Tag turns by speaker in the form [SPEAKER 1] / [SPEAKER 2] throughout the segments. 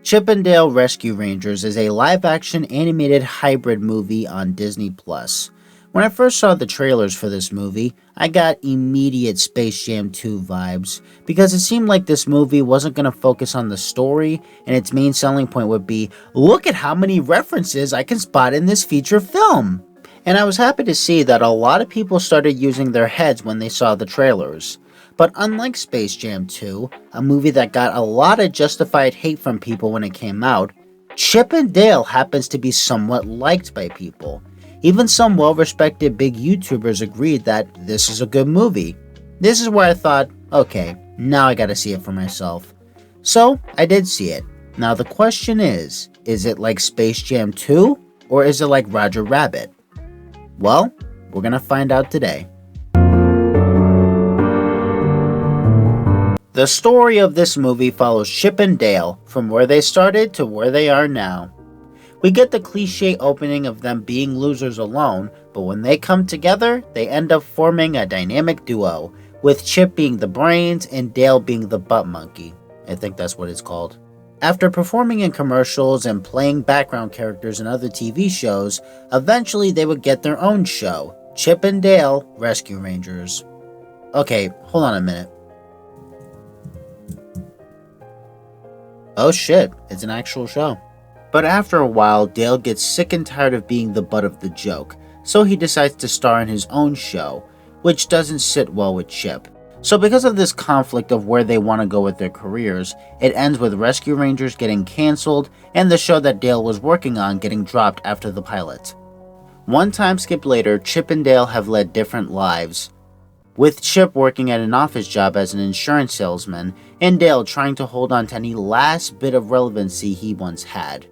[SPEAKER 1] Chip and Dale Rescue Rangers is a live-action animated hybrid movie on Disney+. When I first saw the trailers for this movie, I got immediate Space Jam 2 vibes, because it seemed like this movie wasn't going to focus on the story, and its main selling point would be, look at how many references I can spot in this feature film! And I was happy to see that a lot of people started using their heads when they saw the trailers. But unlike Space Jam 2, a movie that got a lot of justified hate from people when it came out, Chip and Dale happens to be somewhat liked by people. Even some well-respected big YouTubers agreed that this is a good movie. This is where I thought, okay, now I gotta see it for myself. So, I did see it. Now the question is it like Space Jam 2, or is it like Roger Rabbit? Well, we're gonna find out today. The story of this movie follows Chip and Dale from where they started to where they are now. We get the cliche opening of them being losers alone, but when they come together, they end up forming a dynamic duo, with Chip being the brains and Dale being the butt monkey. I think that's what it's called. After performing in commercials and playing background characters in other TV shows, eventually they would get their own show, Chip and Dale Rescue Rangers. Okay, hold on a minute. Oh shit, it's an actual show. But after a while, Dale gets sick and tired of being the butt of the joke, so he decides to star in his own show, which doesn't sit well with Chip. So because of this conflict of where they want to go with their careers, it ends with Rescue Rangers getting cancelled and the show that Dale was working on getting dropped after the pilot. One time skip later, Chip and Dale have led different lives, with Chip working at an office job as an insurance salesman, and Dale trying to hold on to any last bit of relevancy he once had.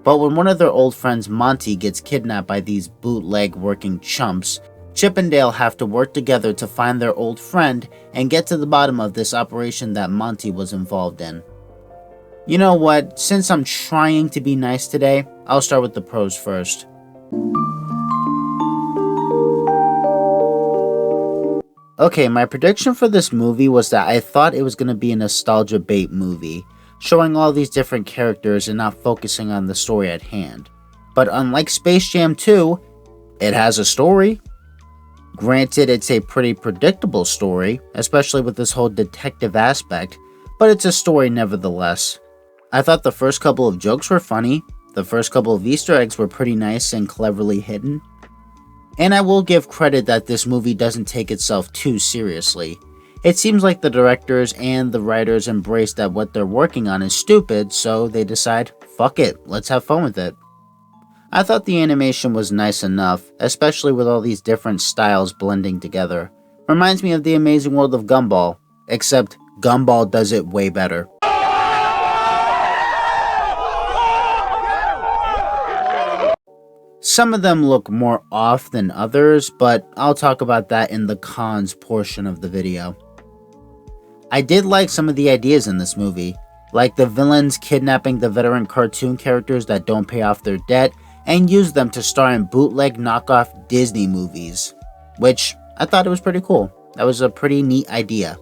[SPEAKER 1] But when one of their old friends, Monty, gets kidnapped by these bootleg working chumps, Chip and Dale have to work together to find their old friend and get to the bottom of this operation that Monty was involved in. You know what, since I'm trying to be nice today, I'll start with the pros first. Okay, my prediction for this movie was that I thought it was going to be a nostalgia bait movie, showing all these different characters and not focusing on the story at hand. But unlike Space Jam 2, it has a story. Granted, it's a pretty predictable story, especially with this whole detective aspect, but it's a story nevertheless. I thought the first couple of jokes were funny, the first couple of Easter eggs were pretty nice and cleverly hidden, and I will give credit that this movie doesn't take itself too seriously. It seems like the directors and the writers embrace that what they're working on is stupid, so they decide, fuck it, let's have fun with it. I thought the animation was nice enough, especially with all these different styles blending together. Reminds me of the Amazing World of Gumball, except Gumball does it way better. Some of them look more off than others, but I'll talk about that in the cons portion of the video. I did like some of the ideas in this movie, like the villains kidnapping the veteran cartoon characters that don't pay off their debt and use them to star in bootleg knockoff Disney movies, which I thought it was pretty cool. That was a pretty neat idea.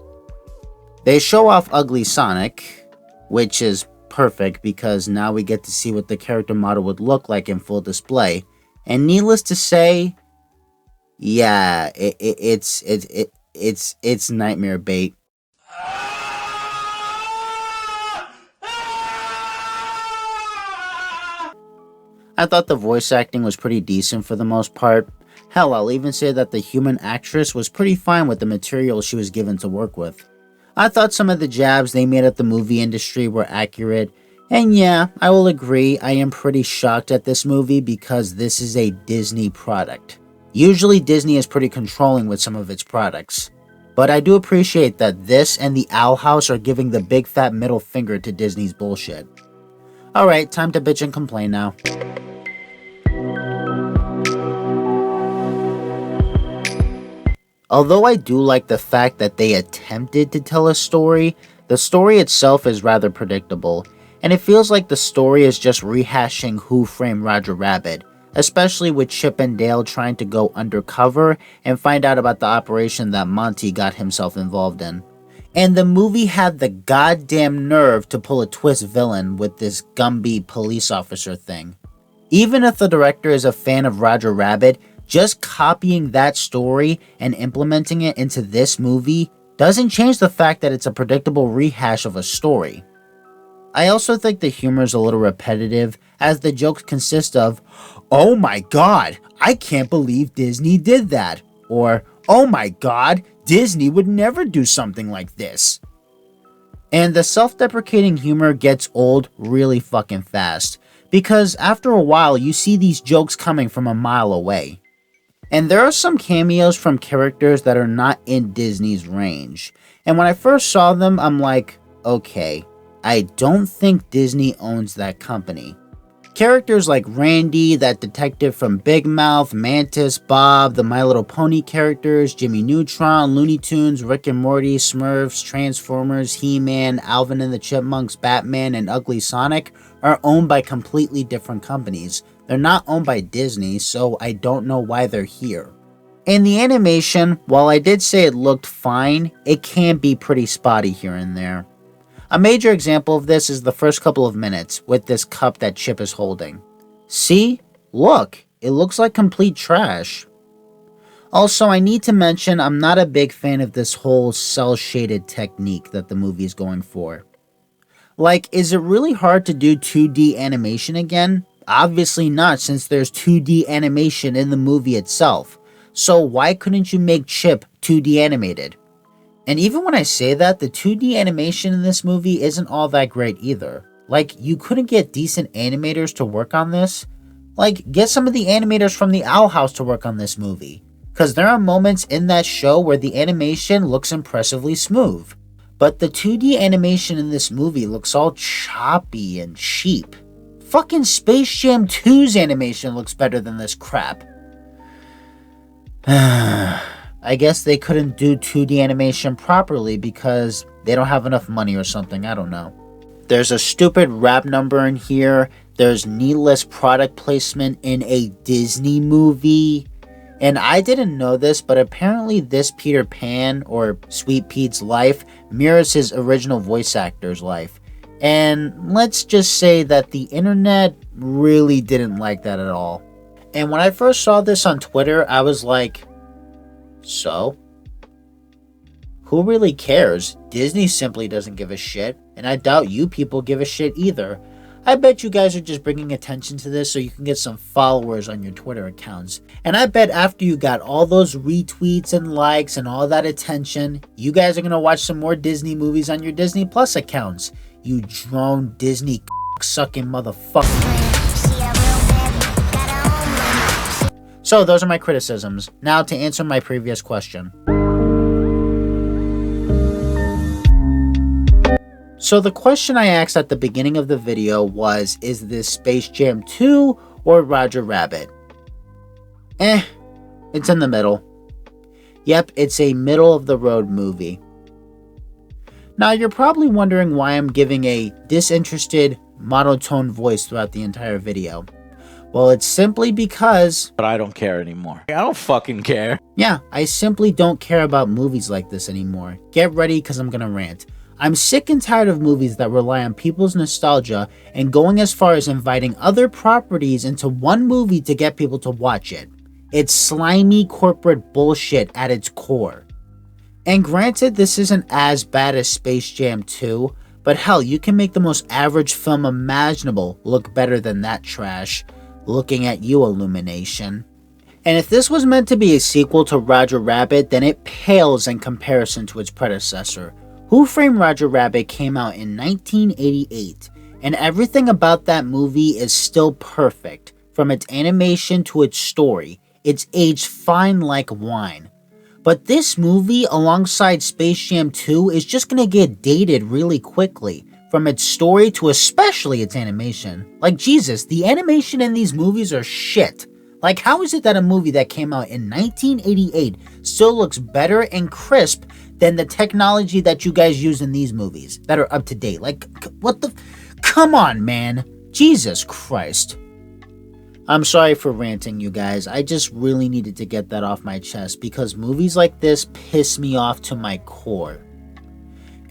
[SPEAKER 1] They show off Ugly Sonic, which is perfect because now we get to see what the character model would look like in full display. And needless to say, yeah, it's nightmare bait. I thought the voice acting was pretty decent for the most part. Hell, I'll even say that the human actress was pretty fine with the material she was given to work with. I thought some of the jabs they made at the movie industry were accurate. And yeah, I will agree, I am pretty shocked at this movie because this is a Disney product. Usually Disney is pretty controlling with some of its products. But I do appreciate that this and the Owl House are giving the big fat middle finger to Disney's bullshit. Alright, time to bitch and complain now. Although I do like the fact that they attempted to tell a story, the story itself is rather predictable. And it feels like the story is just rehashing Who Framed Roger Rabbit, especially with Chip and Dale trying to go undercover and find out about the operation that Monty got himself involved in. And the movie had the goddamn nerve to pull a twist villain with this Gumby police officer thing. Even if the director is a fan of Roger Rabbit, just copying that story and implementing it into this movie doesn't change the fact that it's a predictable rehash of a story. I also think the humor is a little repetitive, as the jokes consist of, "Oh my god, I can't believe Disney did that," or "Oh my god, Disney would never do something like this." And the self-deprecating humor gets old really fucking fast, because after a while you see these jokes coming from a mile away. And there are some cameos from characters that are not in Disney's range. And when I first saw them, I'm like, okay, I don't think Disney owns that company. Characters like Randy, that detective from Big Mouth, Mantis, Bob, the My Little Pony characters, Jimmy Neutron, Looney Tunes, Rick and Morty, Smurfs, Transformers, He-Man, Alvin and the Chipmunks, Batman, and Ugly Sonic are owned by completely different companies. They're not owned by Disney, so I don't know why they're here. And the animation, while I did say it looked fine, it can be pretty spotty here and there. A major example of this is the first couple of minutes with this cup that Chip is holding. See? Look, it looks like complete trash. Also, I need to mention I'm not a big fan of this whole cel-shaded technique that the movie is going for. Like, is it really hard to do 2D animation again? Obviously not, since there's 2D animation in the movie itself. So why couldn't you make Chip 2D animated? And even when I say that, the 2D animation in this movie isn't all that great either. Like, you couldn't get decent animators to work on this? Like, get some of the animators from the Owl House to work on this movie. Because there are moments in that show where the animation looks impressively smooth. But the 2D animation in this movie looks all choppy and cheap. Fucking Space Jam 2's animation looks better than this crap. I guess they couldn't do 2D animation properly because they don't have enough money or something, I don't know. There's a stupid rap number in here. There's needless product placement in a Disney movie. And I didn't know this, but apparently this Peter Pan, or Sweet Pete's life, mirrors his original voice actor's life. And let's just say that the internet really didn't like that at all. And when I first saw this on Twitter, I was like, so? Who really cares? Disney simply doesn't give a shit, and I doubt you people give a shit either. I bet you guys are just bringing attention to this so you can get some followers on your Twitter accounts. And I bet after you got all those retweets and likes and all that attention, you guys are going to watch some more Disney movies on your Disney Plus accounts. You drone Disney sucking motherfucker. So those are my criticisms. Now to answer my previous question. So the question I asked at the beginning of the video was, is this Space Jam 2 or Roger Rabbit? It's in the middle. Yep, it's a middle of the road movie. Now you're probably wondering why I'm giving a disinterested, monotone voice throughout the entire video. Well, it's simply because...
[SPEAKER 2] But I don't care anymore. I don't fucking care.
[SPEAKER 1] Yeah, I simply don't care about movies like this anymore. Get ready, because I'm gonna rant. I'm sick and tired of movies that rely on people's nostalgia and going as far as inviting other properties into one movie to get people to watch it. It's slimy corporate bullshit at its core. And granted, this isn't as bad as Space Jam 2, but hell, you can make the most average film imaginable look better than that trash. Looking at you, Illumination. And if this was meant to be a sequel to Roger Rabbit, then it pales in comparison to its predecessor. Who Framed Roger Rabbit came out in 1988, and everything about that movie is still perfect. From its animation to its story, it's aged fine like wine. But this movie, alongside Space Jam 2, is just gonna get dated really quickly. From its story to especially its animation. Like, Jesus, the animation in these movies are shit. Like, how is it that a movie that came out in 1988 still looks better and crisp than the technology that you guys use in these movies that are up to date? Like, what the... Come on, man. Jesus Christ. I'm sorry for ranting, you guys. I just really needed to get that off my chest because movies like this piss me off to my core.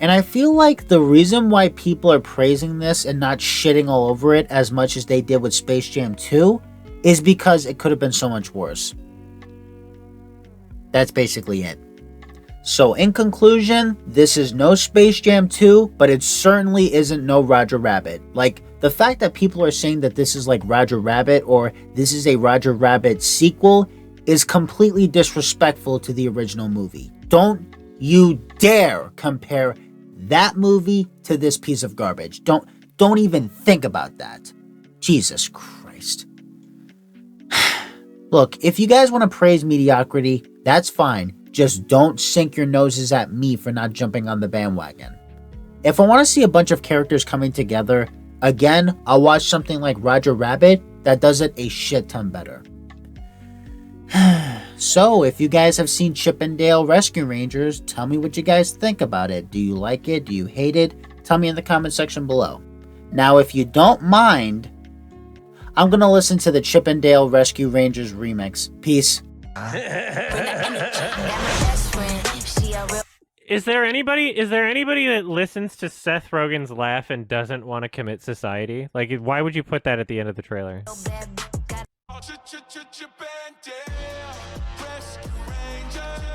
[SPEAKER 1] And I feel like the reason why people are praising this and not shitting all over it as much as they did with Space Jam 2 is because it could have been so much worse. That's basically it. So in conclusion, this is no Space Jam 2, but it certainly isn't no Roger Rabbit. Like, the fact that people are saying that this is like Roger Rabbit or this is a Roger Rabbit sequel is completely disrespectful to the original movie. Don't you dare compare that movie to this piece of garbage. Don't even think about that. Jesus Christ. Look, if you guys want to praise mediocrity, that's fine. Just don't sink your noses at me for not jumping on the bandwagon. If I want to see a bunch of characters coming together, again, I'll watch something like Roger Rabbit that does it a shit ton better. So, if you guys have seen Chip and Dale Rescue Rangers, tell me what you guys think about it. Do you like it? Do you hate it? Tell me in the comment section below. Now, if you don't mind, I'm going to listen to the Chip and Dale Rescue Rangers remix. Peace.
[SPEAKER 3] Is there anybody that listens to Seth Rogen's laugh and doesn't want to commit society? Like, why would you put that at the end of the trailer?
[SPEAKER 4] Chip and Dale Rescue Rangers.